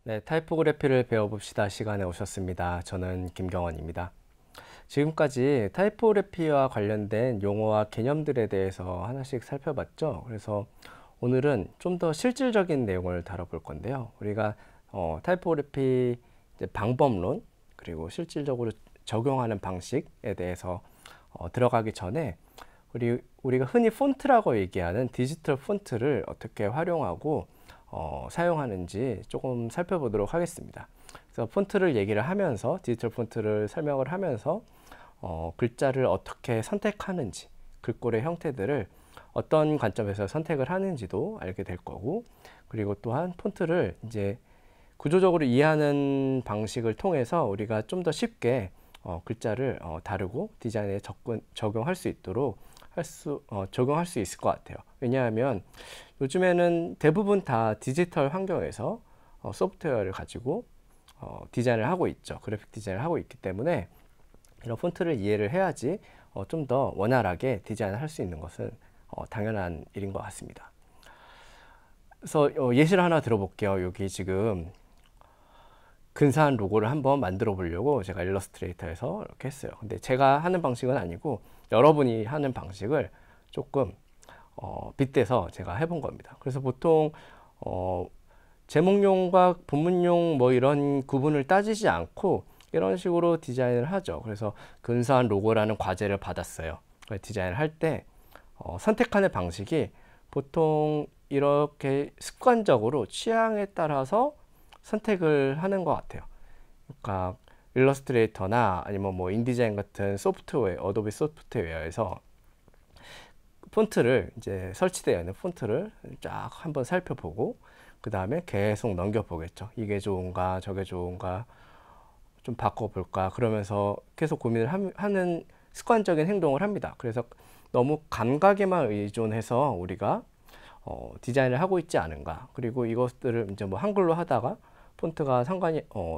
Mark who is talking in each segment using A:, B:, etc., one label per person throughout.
A: 네, 타이포그래피를 배워봅시다 시간에 오셨습니다. 저는 김경원입니다. 지금까지 타이포그래피와 관련된 용어와 개념들에 대해서 하나씩 살펴봤죠. 그래서 오늘은 좀 더 실질적인 내용을 다뤄볼 건데요. 우리가 타이포그래피 방법론 그리고 실질적으로 적용하는 방식에 대해서 들어가기 전에 우리가 흔히 폰트라고 얘기하는 디지털 폰트를 어떻게 활용하고 사용하는지 조금 살펴보도록 하겠습니다. 그래서 폰트를 얘기를 하면서 디지털 폰트를 설명을 하면서 글자를 어떻게 선택하는지 글꼴의 형태들을 어떤 관점에서 선택을 하는지도 알게 될 거고, 그리고 또한 폰트를 이제 구조적으로 이해하는 방식을 통해서 우리가 좀 더 쉽게 글자를 다루고 디자인에 적용할 수 있도록 적용할 수 있을 것 같아요. 왜냐하면 요즘에는 대부분 다 디지털 환경에서 소프트웨어를 가지고 디자인을 하고 있죠. 그래픽 디자인을 하고 있기 때문에 이런 폰트를 이해를 해야지 좀 더 원활하게 디자인을 할 수 있는 것은 당연한 일인 것 같습니다. 그래서 예시를 하나 들어볼게요. 여기 지금 근사한 로고를 한번 만들어 보려고 제가 일러스트레이터에서 이렇게 했어요. 근데 제가 하는 방식은 아니고 여러분이 하는 방식을 조금 빗대서 제가 해본 겁니다. 그래서 보통 제목용과 본문용 뭐 이런 구분을 따지지 않고 이런 식으로 디자인을 하죠. 그래서 근사한 로고라는 과제를 받았어요. 디자인을 할 때 선택하는 방식이 보통 이렇게 습관적으로 취향에 따라서 선택을 하는 것 같아요. 그러니까 일러스트레이터나 아니면 뭐 인디자인 같은 소프트웨어, 어도비 소프트웨어에서 폰트를 이제 설치되어 있는 폰트를 쫙 한번 살펴보고 그 다음에 계속 넘겨보겠죠. 이게 좋은가 저게 좋은가 좀 바꿔볼까 그러면서 계속 고민을 하는 습관적인 행동을 합니다. 그래서 너무 감각에만 의존해서 우리가 디자인을 하고 있지 않은가. 그리고 이것들을 이제 뭐 한글로 하다가 폰트가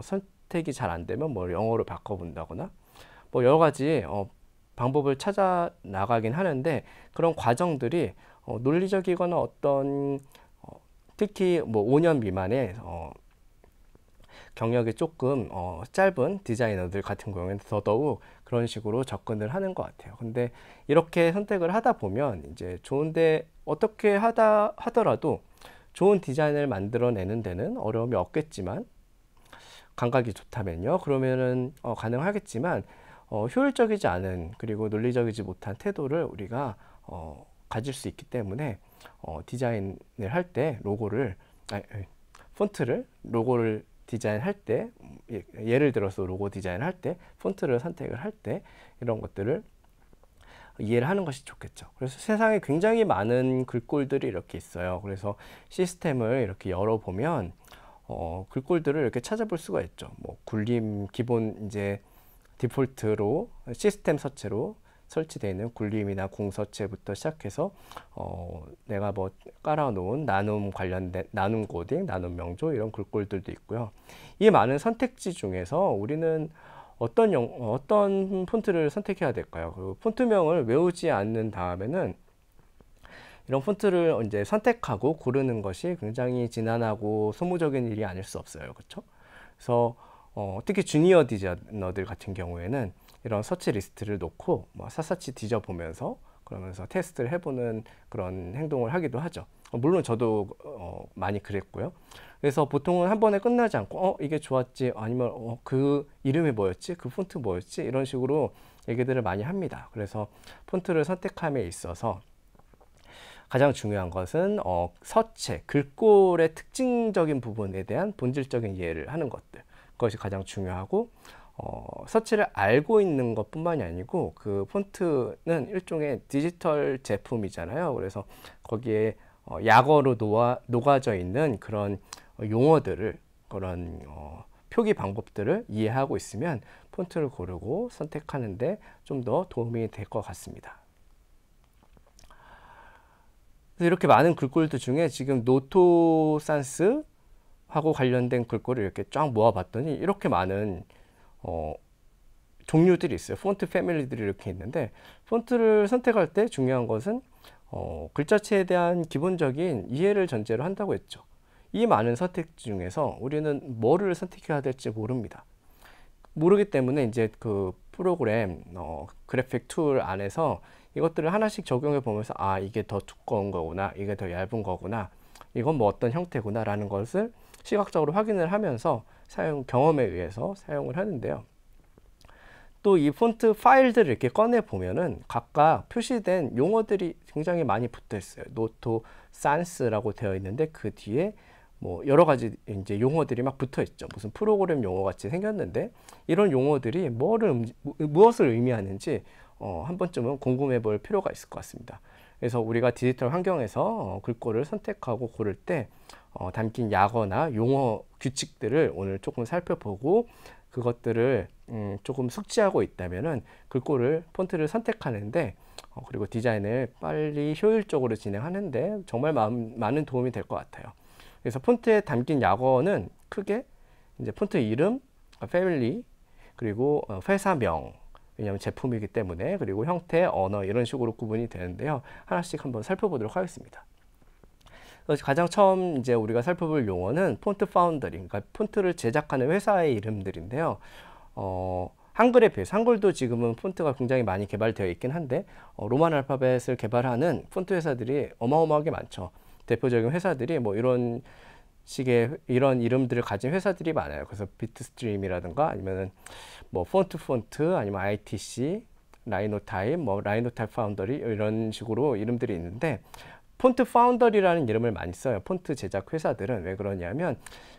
A: 선택이 잘 안 되면 뭐 영어로 바꿔본다거나 뭐 여러 가지 방법을 찾아 나가긴 하는데 그런 과정들이 논리적이거나 어떤 특히 뭐 5년 미만의 경력이 조금 짧은 디자이너들 같은 경우에는 더더욱 그런 식으로 접근을 하는 것 같아요. 근데 이렇게 선택을 하다 보면 이제 좋은데 어떻게 하더라도 좋은 디자인을 만들어내는 데는 어려움이 없겠지만 감각이 좋다면요. 그러면은 가능하겠지만 효율적이지 않은 그리고 논리적이지 못한 태도를 우리가 가질 수 있기 때문에 디자인을 할 때 로고를 디자인할 때 예를 들어서 로고 디자인할 때 폰트를 선택을 할 때 이런 것들을 이해를 하는 것이 좋겠죠. 그래서 세상에 굉장히 많은 글꼴들이 이렇게 있어요. 그래서 시스템을 이렇게 열어보면 글꼴들을 이렇게 찾아볼 수가 있죠. 뭐 굴림 기본 이제 디폴트로 시스템 서체로 설치되어 있는 굴림이나 궁서체부터 시작해서 내가 뭐 깔아놓은 나눔 관련된 나눔 코딩, 나눔 명조 이런 글꼴들도 있고요. 이 많은 선택지 중에서 우리는 어떤 폰트를 선택해야 될까요? 그 폰트명을 외우지 않는 다음에는 이런 폰트를 이제 선택하고 고르는 것이 굉장히 지난하고 소모적인 일이 아닐 수 없어요. 그렇죠? 그래서 특히 주니어 디자이너들 같은 경우에는 이런 서치 리스트를 놓고 뭐 샅샅이 뒤져보면서 그러면서 테스트를 해보는 그런 행동을 하기도 하죠. 물론 저도 많이 그랬고요. 그래서 보통은 한 번에 끝나지 않고 이게 좋았지 아니면 그 이름이 뭐였지 그 폰트 뭐였지 이런 식으로 얘기들을 많이 합니다. 그래서 폰트를 선택함에 있어서 가장 중요한 것은 서체, 글꼴의 특징적인 부분에 대한 본질적인 이해를 하는 것들, 그것이 가장 중요하고 서체를 알고 있는 것뿐만이 아니고 그 폰트는 일종의 디지털 제품이잖아요. 그래서 거기에 약어로 녹아져 있는 그런 용어들을 그런 표기 방법들을 이해하고 있으면 폰트를 고르고 선택하는데 좀 더 도움이 될 것 같습니다. 그래서 이렇게 많은 글꼴들 중에 지금 노토산스하고 관련된 글꼴을 이렇게 쫙 모아봤더니 이렇게 많은 종류들이 있어요. 폰트 패밀리들이 이렇게 있는데 폰트를 선택할 때 중요한 것은 글자체에 대한 기본적인 이해를 전제로 한다고 했죠. 이 많은 선택 중에서 우리는 뭐를 선택해야 될지 모릅니다. 모르기 때문에 이제 그 프로그램 그래픽 툴 안에서 이것들을 하나씩 적용해 보면서 아, 이게 더 두꺼운 거구나, 이게 더 얇은 거구나, 이건 뭐 어떤 형태구나 라는 것을 시각적으로 확인을 하면서 사용 경험에 의해서 사용을 하는데요. 또 이 폰트 파일들을 이렇게 꺼내 보면은 각각 표시된 용어들이 굉장히 많이 붙어 있어요. 노토 산스라고 되어 있는데 그 뒤에 뭐 여러 가지 이제 용어들이 막 붙어 있죠. 무슨 프로그램 용어 같이 생겼는데 이런 용어들이 무엇을 의미하는지 한 번쯤은 궁금해 볼 필요가 있을 것 같습니다. 그래서 우리가 디지털 환경에서 글꼴을 선택하고 고를 때 담긴 약어나 용어 규칙들을 오늘 조금 살펴보고 그것들을 조금 숙지하고 있다면은 글꼴을 폰트를 선택하는데 그리고 디자인을 빨리 효율적으로 진행하는데 정말 많은 도움이 될 것 같아요. 그래서 폰트에 담긴 약어는 크게 이제 폰트 이름, 패밀리, 그리고 회사명, 왜냐하면 제품이기 때문에, 그리고 형태, 언어 이런 식으로 구분이 되는데요. 하나씩 한번 살펴보도록 하겠습니다. 가장 처음 이제 우리가 살펴볼 용어는 폰트 파운더리, 그러니까 폰트를 제작하는 회사의 이름들인데요. 한글에 비해서 한글도 지금은 폰트가 굉장히 많이 개발되어 있긴 한데 로만 알파벳을 개발하는 폰트 회사들이 어마어마하게 많죠. 대표적인 회사들이 뭐 이런 식의 이런 이름들을 가진 회사들이 많아요. 그래서 비트스트림이라든가 아니면은 뭐 폰트 아니면 ITC, 라이노타입, 뭐 라이노타입 파운더리 이런 식으로 이름들이 있는데 폰트 파운더리라는 이름을 많이 써요. 폰트 제작 회사들은. 왜 그러냐면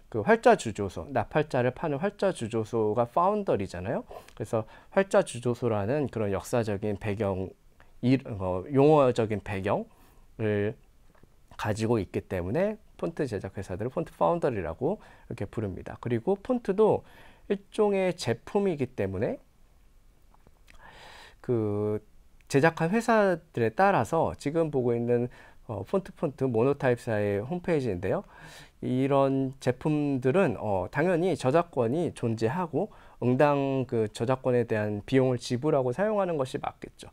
A: 그 활자 주조소, 나팔자를 파는 활자 주조소가 파운더리잖아요. 그래서 활자 주조소라는 그런 역사적인 배경, 용어적인 배경을 가지고 있기 때문에 폰트 제작 회사들을 폰트 파운더리라고 이렇게 부릅니다. 그리고 폰트도 일종의 제품이기 때문에 그 제작한 회사들에 따라서 지금 보고 있는 폰트 모노타입사의 홈페이지인데요. 이런 제품들은 당연히 저작권이 존재하고 응당 그 저작권에 대한 비용을 지불하고 사용하는 것이 맞겠죠.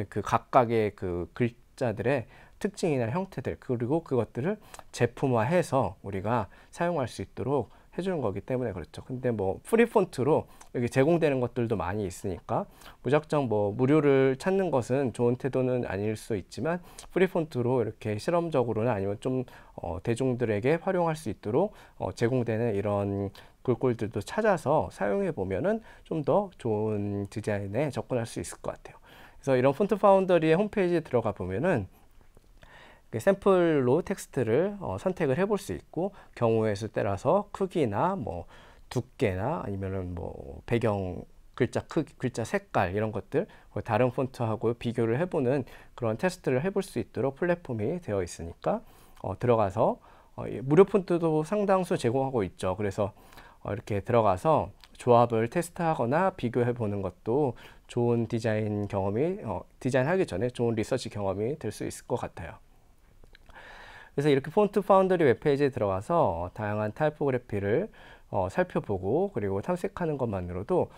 A: 그 각각의 그 글자들의 특징이나 형태들, 그리고 그것들을 제품화해서 우리가 사용할 수 있도록 해주는 거기 때문에 그렇죠. 근데 뭐 프리 폰트로 여기 제공되는 것들도 많이 있으니까 무작정 뭐 무료를 찾는 것은 좋은 태도는 아닐 수 있지만 프리 폰트로 이렇게 실험적으로나 아니면 좀 대중들에게 활용할 수 있도록 제공되는 이런 글꼴들도 찾아서 사용해 보면은 좀 더 좋은 디자인에 접근할 수 있을 것 같아요. 그래서 이런 폰트 파운더리의 홈페이지에 들어가 보면은 샘플로 텍스트를 선택을 해볼 수 있고 경우의 수 따라서 크기나 뭐 두께나 아니면은 뭐 배경 글자 크기, 글자 색깔 이런 것들 다른 폰트하고 비교를 해보는 그런 테스트를 해볼 수 있도록 플랫폼이 되어 있으니까 들어가서 무료 폰트도 상당수 제공하고 있죠. 그래서 이렇게 들어가서 조합을 테스트하거나 비교해 보는 것도 좋은 디자인 경험이 디자인하기 전에 좋은 리서치 경험이 될 수 있을 것 같아요. 그래서 이렇게 폰트 파운더리 웹페이지에 들어가서 다양한 타이포그래피를 살펴보고 그리고 탐색하는 것만으로도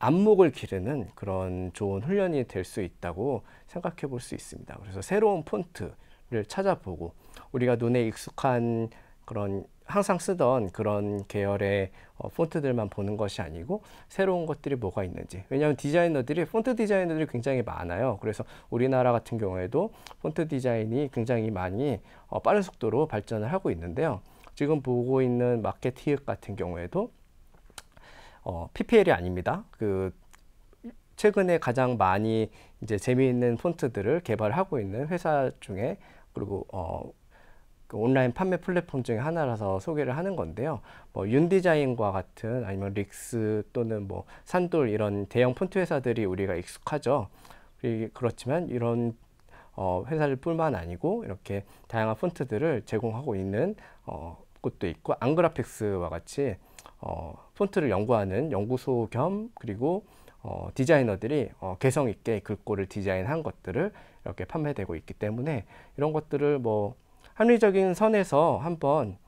A: 안목을 기르는 그런 좋은 훈련이 될 수 있다고 생각해 볼 수 있습니다. 그래서 새로운 폰트를 찾아보고 우리가 눈에 익숙한 그런 항상 쓰던 그런 계열의 폰트들만 보는 것이 아니고 새로운 것들이 뭐가 있는지, 왜냐하면 폰트 디자이너들이 굉장히 많아요. 그래서 우리나라 같은 경우에도 폰트 디자인이 굉장히 많이 빠른 속도로 발전을 하고 있는데요. 지금 보고 있는 마켓히읗 같은 경우에도 PPL이 아닙니다. 그 최근에 가장 많이 이제 재미있는 폰트들을 개발하고 있는 회사 중에, 그리고 그 온라인 판매 플랫폼 중에 하나라서 소개를 하는 건데요. 뭐 윤디자인과 같은 아니면 릭스 또는 뭐 산돌 이런 대형 폰트 회사들이 우리가 익숙하죠. 그렇지만 이런 회사들 뿐만 아니고 이렇게 다양한 폰트들을 제공하고 있는 곳도 있고, 앙그라픽스와 같이 폰트를 연구하는 연구소 겸 그리고 디자이너들이 개성 있게 글꼴을 디자인한 것들을 이렇게 판매되고 있기 때문에 이런 것들을 뭐 합리적인 선에서 한번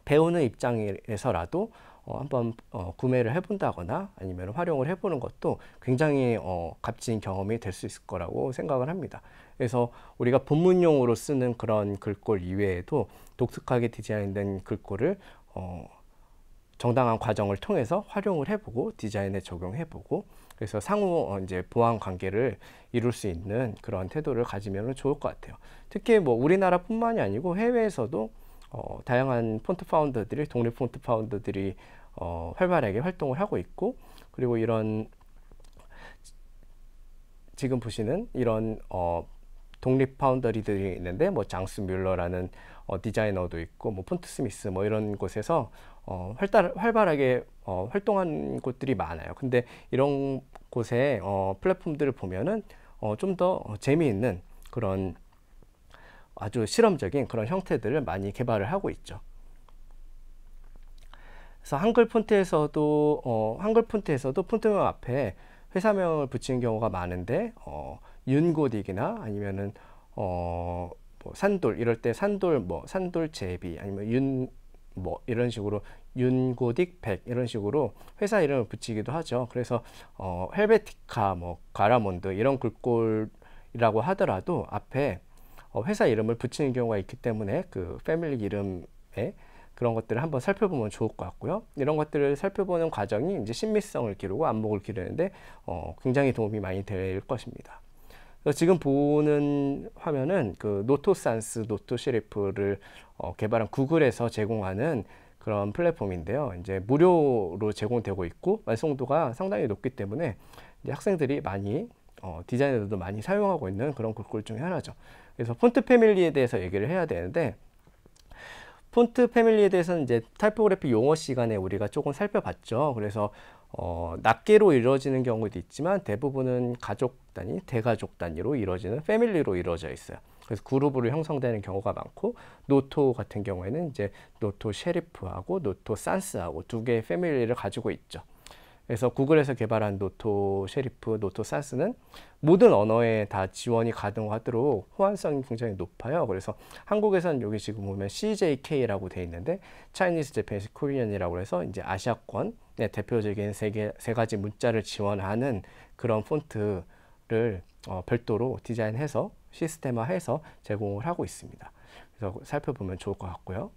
A: 배우는 입장에서라도 한번 구매를 해본다거나 아니면 활용을 해보는 것도 굉장히 값진 경험이 될 수 있을 거라고 생각을 합니다. 그래서 우리가 본문용으로 쓰는 그런 글꼴 이외에도 독특하게 디자인된 글꼴을 정당한 과정을 통해서 활용을 해보고 디자인에 적용해보고, 그래서 상호 이제 보완 관계를 이룰 수 있는 그런 태도를 가지면 좋을 것 같아요. 특히 뭐 우리나라뿐만이 아니고 해외에서도 다양한 폰트 파운더들이, 독립 폰트 파운더들이 활발하게 활동을 하고 있고, 그리고 이런 지금 보시는 이런 독립 파운더리들이 있는데, 뭐 장스 뮬러라는 디자이너도 있고, 뭐 폰트 스미스 뭐 이런 곳에서 활발하게 활동한 곳들이 많아요. 근데 이런 곳에 플랫폼들을 보면은 좀 더 재미있는 그런 아주 실험적인 그런 형태들을 많이 개발을 하고 있죠. 그래서 한글 폰트에서도 폰트명 앞에 회사명을 붙이는 경우가 많은데, 윤고딕이나 아니면은 뭐 산돌 이럴 때 산돌 뭐 산돌 제비 아니면 윤 뭐 이런 식으로 윤고딕 100 이런 식으로 회사 이름을 붙이기도 하죠. 그래서 헬베티카 뭐 가라몬드 이런 글꼴이라고 하더라도 앞에 회사 이름을 붙이는 경우가 있기 때문에 그 패밀리 이름에 그런 것들을 한번 살펴보면 좋을 것 같고요. 이런 것들을 살펴보는 과정이 이제 신미성을 기르고 안목을 기르는데 굉장히 도움이 많이 될 것입니다. 지금 보는 화면은 그 노토산스, 노토셰리프를 개발한 구글에서 제공하는 그런 플랫폼인데요. 이제 무료로 제공되고 있고 완성도가 상당히 높기 때문에 이제 학생들이 많이 디자이너들도 많이 사용하고 있는 그런 글꼴 중에 하나죠. 그래서 폰트 패밀리에 대해서 얘기를 해야 되는데, 폰트 패밀리에 대해서는 이제 타이포그래피 용어 시간에 우리가 조금 살펴봤죠. 그래서 낱개로 이루어지는 경우도 있지만 대부분은 가족 단위, 대가족 단위로 이루어지는 패밀리로 이루어져 있어요. 그래서 그룹으로 형성되는 경우가 많고, 노토 같은 경우에는 이제 노토 셰리프하고 노토 산스하고 두 개의 패밀리를 가지고 있죠. 그래서 구글에서 개발한 노토 셰리프, 노토 산스는 모든 언어에 다 지원이 가능하도록 호환성이 굉장히 높아요. 그래서 한국에서는 여기 지금 보면 CJK라고 되어 있는데, 차이니스, 재패니스, 코리안이라고 해서 이제 아시아권의 대표적인 세 가지 문자를 지원하는 그런 폰트를 별도로 디자인해서 시스템화해서 제공을 하고 있습니다. 그래서 살펴보면 좋을 것 같고요.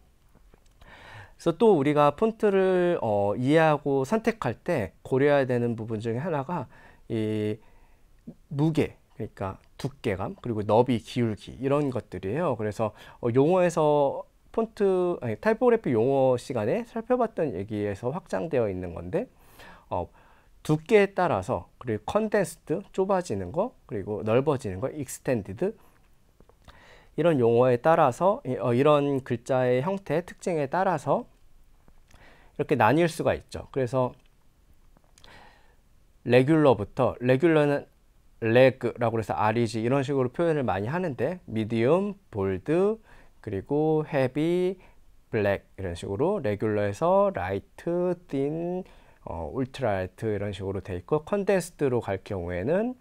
A: 그래서 또 우리가 폰트를 이해하고 선택할 때 고려해야 되는 부분 중에 하나가 이 무게, 그러니까 두께감, 그리고 너비, 기울기 이런 것들이에요. 그래서 용어에서 타이포그래피 용어 시간에 살펴봤던 얘기에서 확장되어 있는 건데, 두께에 따라서, 그리고 컨덴스드, 좁아지는 거, 그리고 넓어지는 거, 익스텐디드, 이런 용어에 따라서 이런 글자의 형태, 특징에 따라서 이렇게 나뉠 수가 있죠. 그래서 레귤러는 leg라고 해서 R이지 이런 식으로 표현을 많이 하는데, 미디움, 볼드, 그리고 헤비, 블랙 이런 식으로 레귤러에서 라이트, 틴, 울트라 라이트 이런 식으로 돼 있고, 컨덴스드로 갈 경우에는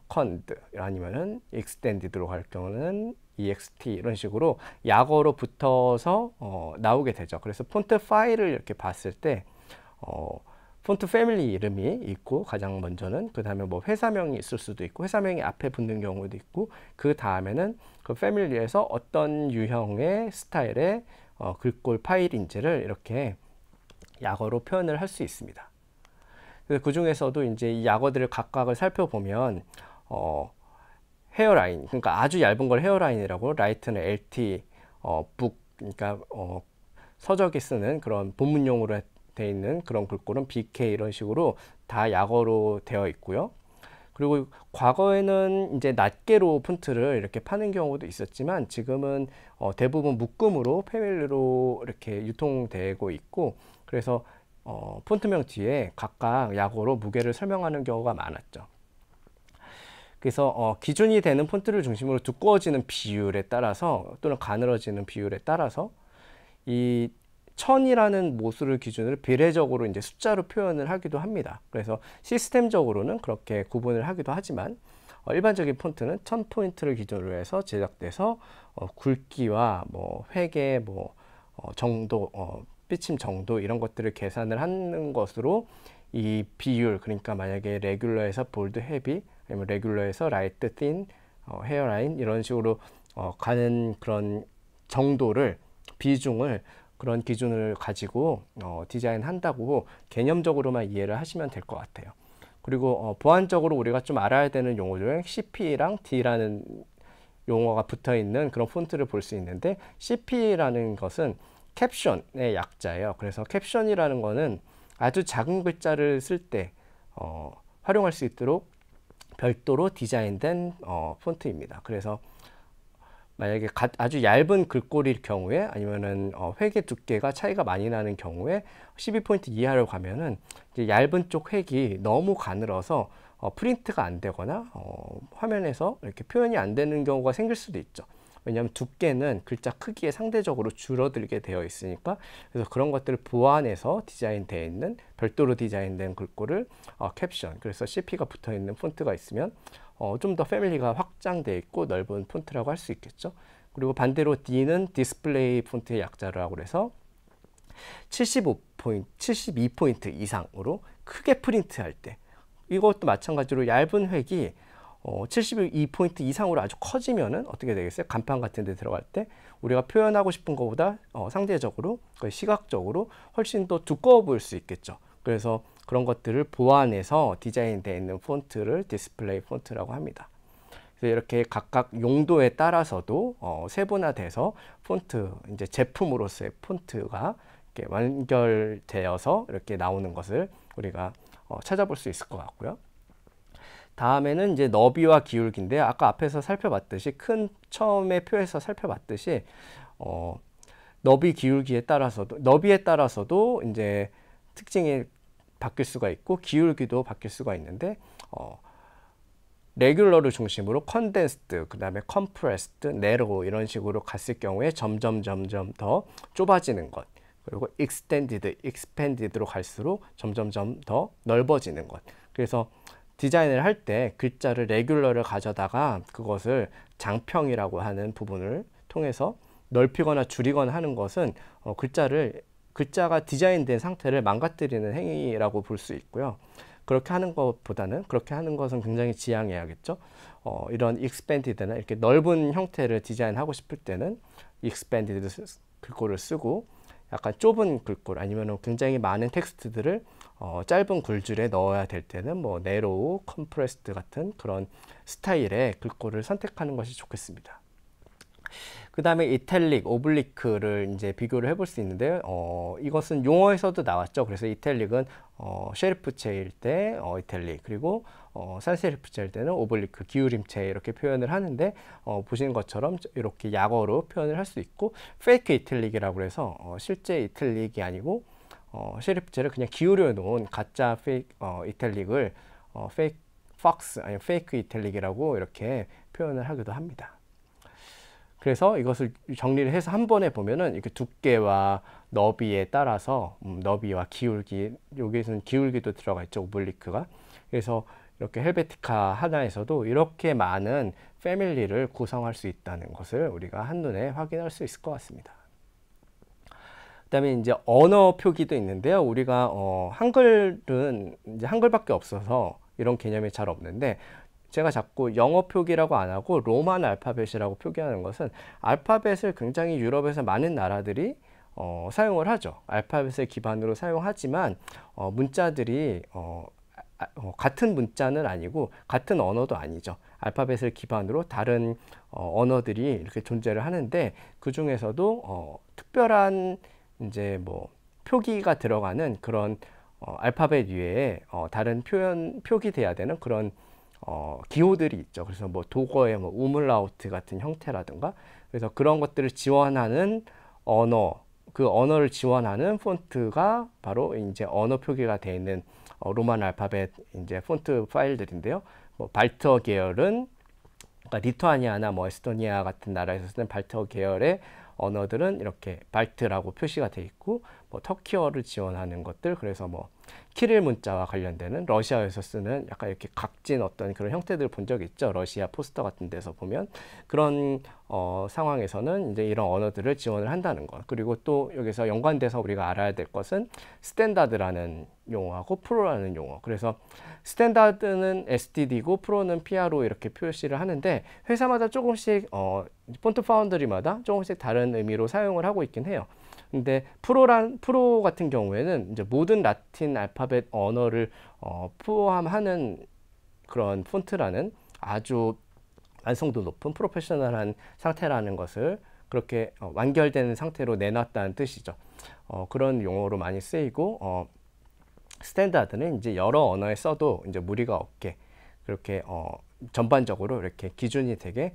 A: 컨드 아니면은 익스텐디드로 갈 경우는 EXT 이런 식으로 약어로 붙어서 나오게 되죠. 그래서 폰트 파일을 이렇게 봤을 때 폰트 패밀리 이름이 있고, 가장 먼저는 그 다음에 뭐 회사명이 있을 수도 있고, 회사명이 앞에 붙는 경우도 있고, 그 다음에는 그 패밀리에서 어떤 유형의 스타일의 글꼴 파일인지를 이렇게 약어로 표현을 할 수 있습니다. 그 중에서도 이제 이 약어들을 각각을 살펴보면 헤어라인, 그러니까 아주 얇은 걸 헤어라인이라고, 라이트는 LT, 북, 그러니까 서적에 쓰는 그런 본문용으로 되어 있는 그런 글꼴은 BK 이런 식으로 다 약어로 되어 있고요. 그리고 과거에는 이제 낱개로 폰트를 이렇게 파는 경우도 있었지만, 지금은 대부분 묶음으로 패밀리로 이렇게 유통되고 있고, 그래서 폰트명 뒤에 각각 약어로 무게를 설명하는 경우가 많았죠. 그래서 기준이 되는 폰트를 중심으로 두꺼워지는 비율에 따라서 또는 가늘어지는 비율에 따라서 이 1000이라는 모수를 기준으로 비례적으로 이제 숫자로 표현을 하기도 합니다. 그래서 시스템적으로는 그렇게 구분을 하기도 하지만, 일반적인 폰트는 1000포인트를 기준으로 해서 제작돼서 굵기와 뭐 회계, 뭐 정도, 햇비침 정도 이런 것들을 계산을 하는 것으로 이 비율, 그러니까 만약에 레귤러에서 볼드 헤비, 아니면 레귤러에서 라이트 틴, 헤어라인 이런 식으로 가는 그런 정도를, 비중을, 그런 기준을 가지고 디자인한다고 개념적으로만 이해를 하시면 될 것 같아요. 그리고 보안적으로 우리가 좀 알아야 되는 용어 중에 CP랑 D라는 용어가 붙어 있는 그런 폰트를 볼 수 있는데, CP라는 것은 캡션의 약자예요. 그래서 캡션이라는 거는 아주 작은 글자를 쓸 때 활용할 수 있도록 별도로 디자인된 폰트입니다. 그래서 만약에 아주 얇은 글꼴일 경우에, 아니면은 획의 두께가 차이가 많이 나는 경우에 12포인트 이하로 가면은 이제 얇은 쪽 획이 너무 가늘어서 프린트가 안 되거나 화면에서 이렇게 표현이 안 되는 경우가 생길 수도 있죠. 왜냐하면 두께는 글자 크기에 상대적으로 줄어들게 되어 있으니까. 그래서 그런 것들을 보완해서 디자인되어 있는, 별도로 디자인된 글꼴을 캡션, 그래서 CP가 붙어 있는 폰트가 있으면 좀 더 패밀리가 확장되어 있고 넓은 폰트라고 할 수 있겠죠. 그리고 반대로 D는 디스플레이 폰트의 약자라고 해서 72포인트 이상으로 크게 프린트할 때, 이것도 마찬가지로 얇은 획이 72포인트 이상으로 아주 커지면은 어떻게 되겠어요? 간판 같은 데 들어갈 때 우리가 표현하고 싶은 것보다 상대적으로, 시각적으로 훨씬 더 두꺼워 보일 수 있겠죠. 그래서 그런 것들을 보완해서 디자인되어 있는 폰트를 디스플레이 폰트라고 합니다. 그래서 이렇게 각각 용도에 따라서도 세분화돼서 폰트, 이제 제품으로서의 폰트가 이렇게 완결되어서 이렇게 나오는 것을 우리가 찾아볼 수 있을 것 같고요. 다음에는 이제 너비와 기울기인데, 아까 앞에서 살펴봤듯이, 처음에 표에서 살펴봤듯이 너비 기울기에 따라서도, 너비에 따라서도 이제 특징이 바뀔 수가 있고 기울기도 바뀔 수가 있는데, 레귤러를 중심으로 컨덴스드, 그 다음에 컴프레스드, 네로 이런 식으로 갔을 경우에 점점 더 좁아지는 것, 그리고 익스펜디드로 갈수록 점점 더 넓어지는 것. 그래서 디자인을 할 때 글자를 레귤러를 가져다가 그것을 장평이라고 하는 부분을 통해서 넓히거나 줄이거나 하는 것은 글자가 디자인된 상태를 망가뜨리는 행위라고 볼 수 있고요. 그렇게 하는 것보다는, 그렇게 하는 것은 굉장히 지양해야겠죠. 이런 익스펜디드나 이렇게 넓은 형태를 디자인하고 싶을 때는 익스펜디드 글꼴을 쓰고, 약간 좁은 글꼴, 아니면 굉장히 많은 텍스트들을 짧은 글줄에 넣어야 될 때는 뭐 네로우, 컴프레스드 같은 그런 스타일의 글꼴을 선택하는 것이 좋겠습니다. 그 다음에 이탈릭, 오블리크를 이제 비교를 해볼 수 있는데요. 이것은 용어에서도 나왔죠. 그래서 이탈릭은 셰리프체일 때 이탈릭, 그리고 산세리프체일 때는 오블리크, 기울임체 이렇게 표현을 하는데, 보시는 것처럼 이렇게 약어로 표현을 할 수 있고, 페이크 이탈릭이라고 해서 실제 이탈릭이 아니고 셰리프체를 그냥 기울여 놓은 가짜 이탈릭을 페이크 팍스, 아니 페이크 이탈릭이라고 이렇게 표현을 하기도 합니다. 그래서 이것을 정리를 해서 한 번에 보면은 이렇게 두께와 너비에 따라서 너비와 기울기, 여기에서는 기울기도 들어가 있죠, 오블리크가. 그래서 이렇게 헬베티카 하나에서도 이렇게 많은 패밀리를 구성할 수 있다는 것을 우리가 한눈에 확인할 수 있을 것 같습니다. 그다음에 이제 언어 표기도 있는데요. 우리가 한글은 이제 한글밖에 없어서 이런 개념이 잘 없는데, 제가 자꾸 영어 표기라고 안 하고 로만 알파벳이라고 표기하는 것은, 알파벳을 굉장히 유럽에서 많은 나라들이 사용을 하죠. 알파벳을 기반으로 사용하지만 문자들이 같은 문자는 아니고 같은 언어도 아니죠. 알파벳을 기반으로 다른 언어들이 이렇게 존재를 하는데, 그 중에서도 특별한 이제 뭐 표기가 들어가는 그런 알파벳 위에 다른 표기돼야 되는 그런 기호들이 있죠. 그래서 뭐 독어의 뭐 우물라우트 같은 형태라든가, 그래서 그런 것들을 지원하는 언어, 그 언어를 지원하는 폰트가 바로 이제 언어 표기가 되어 있는 로만 알파벳 이제 폰트 파일들인데요. 뭐 발트어 계열은, 그러니까 리투아니아나 뭐 에스토니아 같은 나라에서 쓰는 발트어 계열의 언어들은 이렇게 발트라고 표시가 되어 있고, 뭐 터키어를 지원하는 것들, 그래서 뭐 키릴 문자와 관련되는 러시아에서 쓰는 약간 이렇게 각진 어떤 그런 형태들을 본 적 있죠. 러시아 포스터 같은 데서 보면 그런 상황에서는 이제 이런 언어들을 지원을 한다는 것. 그리고 또 여기서 연관돼서 우리가 알아야 될 것은 스탠다드라는 용어하고 프로라는 용어. 그래서 스탠다드는 STD고 프로는 PR로 이렇게 표시를 하는데 회사마다 조금씩 폰트 파운드리마다 조금씩 다른 의미로 사용을 하고 있긴 해요. 근데 프로 같은 경우에는 이제 모든 라틴 알파벳 언어를 포함하는 그런 폰트라는 아주 완성도 높은 프로페셔널한 상태라는 것을 그렇게 완결된 상태로 내놨다는 뜻이죠. 그런 용어로 많이 쓰이고 스탠다드는 이제 여러 언어에 써도 이제 무리가 없게 그렇게 전반적으로 이렇게 기준이 되게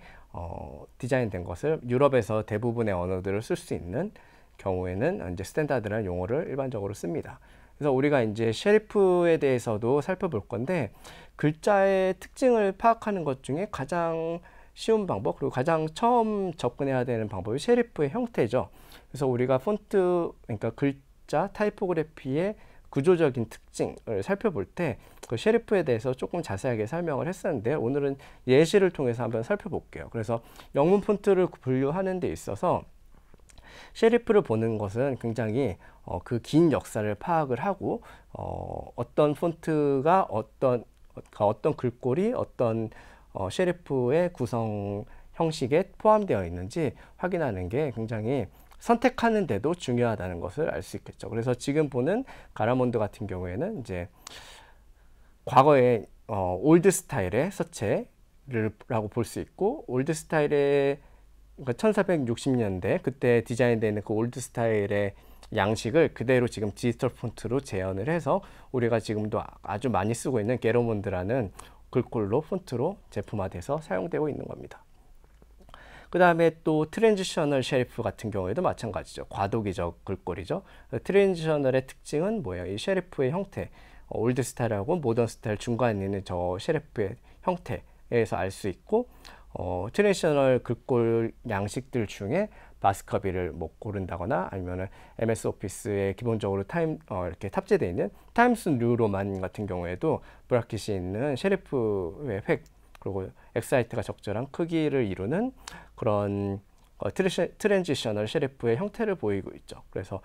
A: 디자인된 것을 유럽에서 대부분의 언어들을 쓸 수 있는 경우에는 이제 스탠다드라는 용어를 일반적으로 씁니다. 그래서 우리가 이제 셰리프에 대해서도 살펴볼 건데 글자의 특징을 파악하는 것 중에 가장 쉬운 방법 그리고 가장 처음 접근해야 되는 방법이 셰리프의 형태죠. 그래서 우리가 폰트 그러니까 글자 타이포그래피의 구조적인 특징을 살펴볼 때 그 셰리프에 대해서 조금 자세하게 설명을 했었는데 오늘은 예시를 통해서 한번 살펴볼게요. 그래서 영문 폰트를 분류하는 데 있어서 셰리프를 보는 것은 굉장히 그 긴 역사를 파악을 하고 어떤 폰트가 어떤 글꼴이 어떤 셰리프의 구성 형식에 포함되어 있는지 확인하는 게 굉장히 선택하는 데도 중요하다는 것을 알 수 있겠죠. 그래서 지금 보는 가라몬드 같은 경우에는 이제 과거에 올드 스타일의 서체라고 볼 수 있고 올드 스타일의 그러니까 1460년대 그때 디자인되는 그 올드 스타일의 양식을 그대로 지금 디지털 폰트로 재현을 해서 우리가 지금도 아주 많이 쓰고 있는 게로몬드라는 글꼴로 폰트로 제품화돼서 사용되고 있는 겁니다. 그 다음에 또 트랜지셔널 셰리프 같은 경우에도 마찬가지죠. 과도기적 글꼴이죠. 트랜지셔널의 특징은 뭐예요? 이 셰리프의 형태, 올드 스타일하고 모던 스타일 중간에 있는 저 셰리프의 형태에서 알 수 있고 트랜지셔널 글꼴 양식들 중에 바스커비를 뭐 고른다거나 아니면은 MS 오피스에 기본적으로 이렇게 탑재되어 있는 타임스 뉴 로만 같은 경우에도 브라켓이 있는 셰리프의 획 그리고 엑사이트가 적절한 크기를 이루는 그런 트랜지셔널 셰리프의 형태를 보이고 있죠. 그래서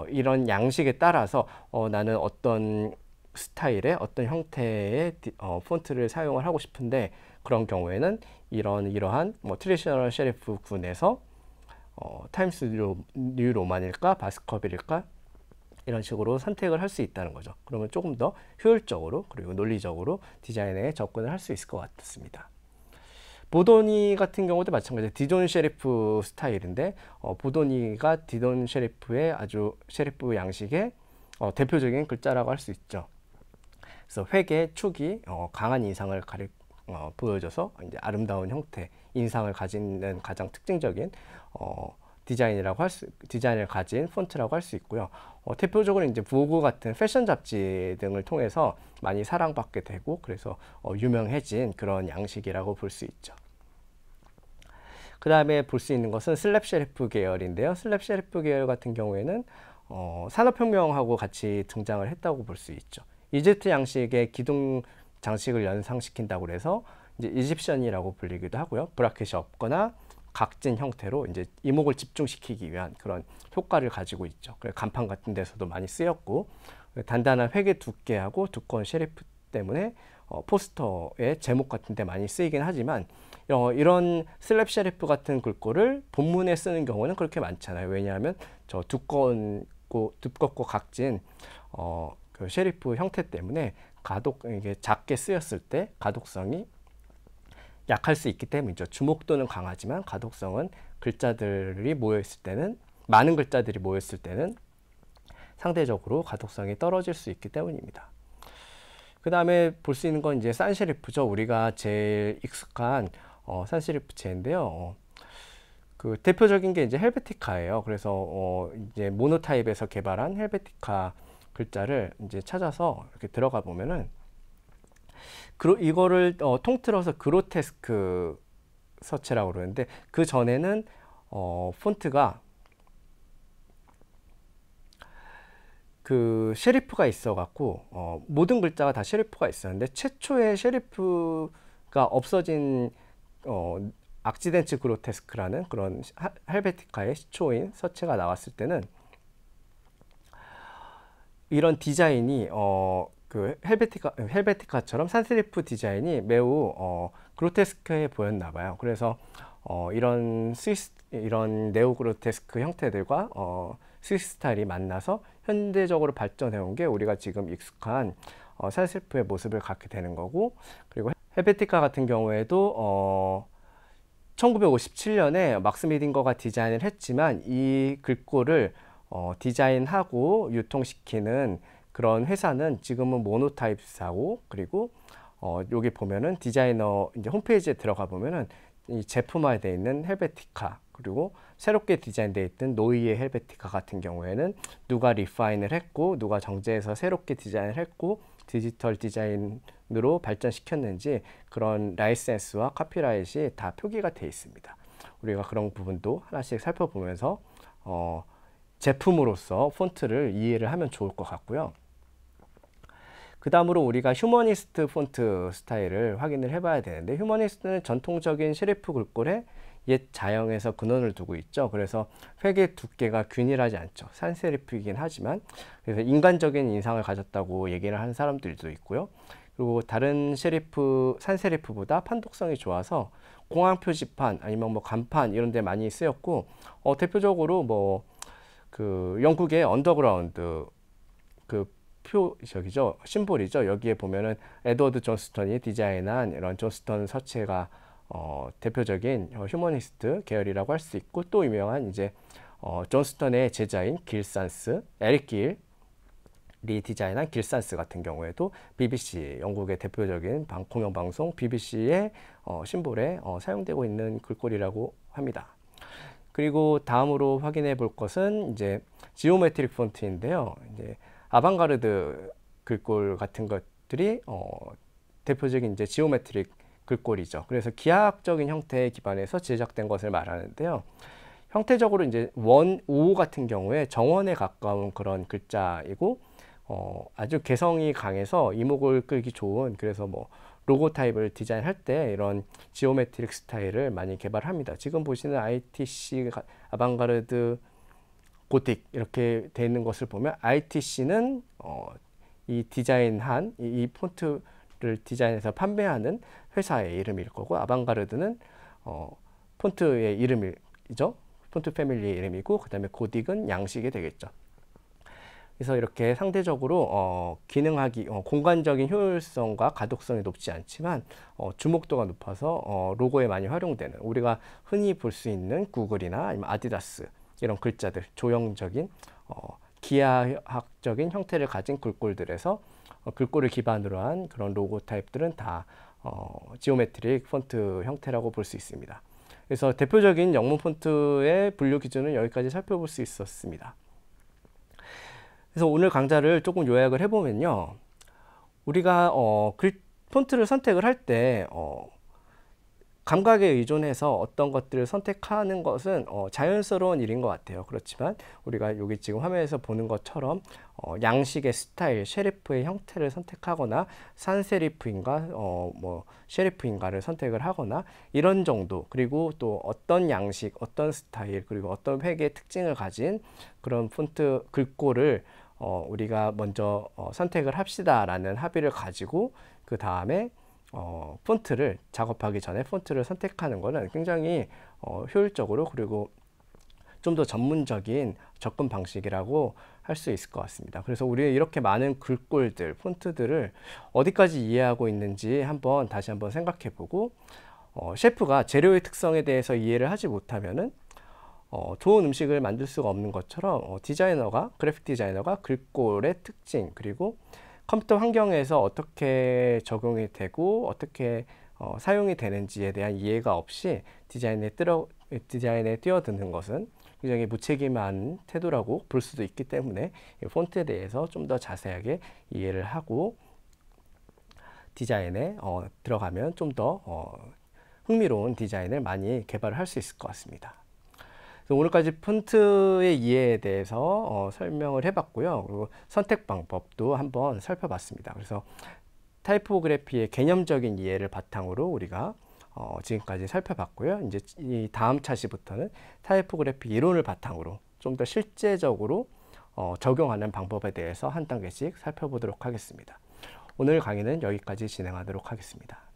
A: 이런 양식에 따라서 나는 어떤 스타일의 어떤 형태의 폰트를 사용을 하고 싶은데 그런 경우에는 이러한 트레디셔널 셰리프 군에서 타임스 뉴 로만일까 바스커빌일까 이런 식으로 선택을 할 수 있다는 거죠. 그러면 조금 더 효율적으로 그리고 논리적으로 디자인에 접근을 할 수 있을 것 같습니다. 보도니 같은 경우도 마찬가지로 디돈 셰리프 스타일인데 보도니가 디돈 셰리프의 아주 셰리프 양식의 대표적인 글자라고 할 수 있죠. 그래서 획의 축이 강한 인상을 보여줘서 이제 아름다운 형태, 인상을 가지는 가장 특징적인 디자인을 가진 폰트라고 할 수 있고요. 대표적으로 이제 보그 같은 패션 잡지 등을 통해서 많이 사랑받게 되고 그래서 유명해진 그런 양식이라고 볼 수 있죠. 그 다음에 볼 수 있는 것은 슬랩 셰리프 계열인데요. 슬랩 셰리프 계열 같은 경우에는 산업혁명하고 같이 등장을 했다고 볼 수 있죠. 이집트 양식의 기둥 장식을 연상시킨다고 해서 이제 이집션이라고 불리기도 하고요. 브라켓이 없거나 각진 형태로 이제 이목을 집중시키기 위한 그런 효과를 가지고 있죠. 그래서 간판 같은 데서도 많이 쓰였고 단단한 획의 두께하고 두꺼운 셰리프 때문에 포스터의 제목 같은 데 많이 쓰이긴 하지만 이런 슬랩 셰리프 같은 글꼴을 본문에 쓰는 경우는 그렇게 많잖아요. 왜냐하면 저 두껍고 각진 그 셰리프 형태 때문에 이게 작게 쓰였을 때 가독성이 약할 수 있기 때문이죠. 주목도는 강하지만 가독성은 많은 글자들이 모였을 때는 상대적으로 가독성이 떨어질 수 있기 때문입니다. 그 다음에 볼 수 있는 건 이제 산셰리프죠. 우리가 제일 익숙한 산셰리프체인데요. 그 대표적인 게 이제 헬베티카예요. 그래서 이제 모노타입에서 개발한 헬베티카 글자를 이제 찾아서 이렇게 들어가 보면은 이거를 통틀어서 그로테스크 서체라고 그러는데 그 전에는 폰트가 그 셰리프가 있어 갖고 모든 글자가 다 셰리프가 있었는데 최초의 셰리프가 없어진 악지덴츠 그로테스크라는 그런 헬베티카의 시초인 서체가 나왔을 때는 이런 디자인이 그 헬베티카처럼 산세리프 디자인이 매우 그로테스크해 보였나 봐요. 그래서 이런 네오 그로테스크 형태들과 스위스 스타일이 만나서 현대적으로 발전해 온 게 우리가 지금 익숙한 산세리프의 모습을 갖게 되는 거고, 그리고 헬베티카 같은 경우에도 1957년에 막스 미딩거가 디자인을 했지만 이 글꼴을 디자인하고 유통시키는 그런 회사는 지금은 모노타입사고, 그리고 여기 보면은 디자이너 이제 홈페이지에 들어가 보면은 이 제품화되어 있는 헬베티카, 그리고 새롭게 디자인되어 있던 노이의 헬베티카 같은 경우에는 누가 리파인을 했고 누가 정제해서 새롭게 디자인을 했고 디지털 디자인으로 발전시켰는지 그런 라이센스와 카피라이트이 다 표기가 되어 있습니다. 우리가 그런 부분도 하나씩 살펴보면서 제품으로서 폰트를 이해를 하면 좋을 것 같고요. 그 다음으로 우리가 휴머니스트 폰트 스타일을 확인을 해봐야 되는데, 휴머니스트는 전통적인 세리프 글꼴에 옛 자형에서 근원을 두고 있죠. 그래서 획의 두께가 균일하지 않죠. 산세리프이긴 하지만, 그래서 인간적인 인상을 가졌다고 얘기를 하는 사람들도 있고요. 그리고 다른 산세리프보다 판독성이 좋아서 공항 표지판 아니면 뭐 간판 이런 데 많이 쓰였고, 대표적으로 뭐 그 영국의 언더그라운드 심볼이죠. 여기에 보면은 에드워드 존스턴이 디자인한 이런 존스턴 서체가 대표적인 휴머니스트 계열이라고 할 수 있고, 또 유명한 이제 존스턴의 제자인 길산스, 에릭 길이 디자인한 길산스 같은 경우에도 BBC, 영국의 대표적인 공영방송 BBC의 심볼에 사용되고 있는 글꼴이라고 합니다. 그리고 다음으로 확인해 볼 것은 이제 지오메트릭 폰트인데요. 이제 아방가르드 글꼴 같은 것들이 대표적인 이제 지오메트릭 글꼴이죠. 그래서 기하학적인 형태에 기반해서 제작된 것을 말하는데요. 형태적으로 이제 오 같은 경우에 정원에 가까운 그런 글자이고, 아주 개성이 강해서 이목을 끌기 좋은, 그래서 뭐 로고 타입을 디자인할 때 이런 지오메트릭 스타일을 많이 개발합니다. 지금 보시는 ITC 아방가르드 고틱 이렇게 되어 있는 것을 보면 ITC는 이 디자인한 이 폰트를 디자인해서 판매하는 회사의 이름일 거고, 아방가르드는 폰트의 이름이죠. 폰트 패밀리의 이름이고, 그 다음에 고딕은 양식이 되겠죠. 그래서 이렇게 상대적으로 공간적인 효율성과 가독성이 높지 않지만 주목도가 높아서 로고에 많이 활용되는, 우리가 흔히 볼 수 있는 구글이나 아니면 아디다스 이런 글자들, 조형적인 기하학적인 형태를 가진 글꼴들에서 글꼴을 기반으로 한 그런 로고 타입들은 다 지오메트릭 폰트 형태라고 볼 수 있습니다. 그래서 대표적인 영문 폰트의 분류 기준은 여기까지 살펴볼 수 있었습니다. 그래서 오늘 강좌를 조금 요약을 해보면요, 우리가 폰트를 선택을 할 때 감각에 의존해서 어떤 것들을 선택하는 것은 자연스러운 일인 것 같아요. 그렇지만 우리가 여기 지금 화면에서 보는 것처럼 양식의 스타일, 셰리프의 형태를 선택하거나 산세리프인가 뭐 셰리프인가를 선택을 하거나 이런 정도, 그리고 또 어떤 양식, 어떤 스타일, 그리고 어떤 획의 특징을 가진 그런 폰트 글꼴을 우리가 먼저 선택을 합시다 라는 합의를 가지고, 그 다음에 폰트를 작업하기 전에 폰트를 선택하는 것은 굉장히 효율적으로, 그리고 좀 더 전문적인 접근 방식이라고 할 수 있을 것 같습니다. 그래서 우리 이렇게 많은 글꼴들, 폰트들을 어디까지 이해하고 있는지 다시 한번 생각해 보고, 셰프가 재료의 특성에 대해서 이해를 하지 못하면은 좋은 음식을 만들 수가 없는 것처럼 그래픽 디자이너가 글꼴의 특징, 그리고 컴퓨터 환경에서 어떻게 적용이 되고 어떻게 사용이 되는지에 대한 이해가 없이 디자인에 뛰어드는 것은 굉장히 무책임한 태도라고 볼 수도 있기 때문에 폰트에 대해서 좀 더 자세하게 이해를 하고 디자인에 들어가면 좀 더 흥미로운 디자인을 많이 개발할 수 있을 것 같습니다. 그래서 오늘까지 폰트의 이해에 대해서 설명을 해봤고요. 그리고 선택 방법도 한번 살펴봤습니다. 그래서 타이포그래피의 개념적인 이해를 바탕으로 우리가 지금까지 살펴봤고요. 이제 이 다음 차시부터는 타이포그래피 이론을 바탕으로 좀 더 실제적으로 적용하는 방법에 대해서 한 단계씩 살펴보도록 하겠습니다. 오늘 강의는 여기까지 진행하도록 하겠습니다.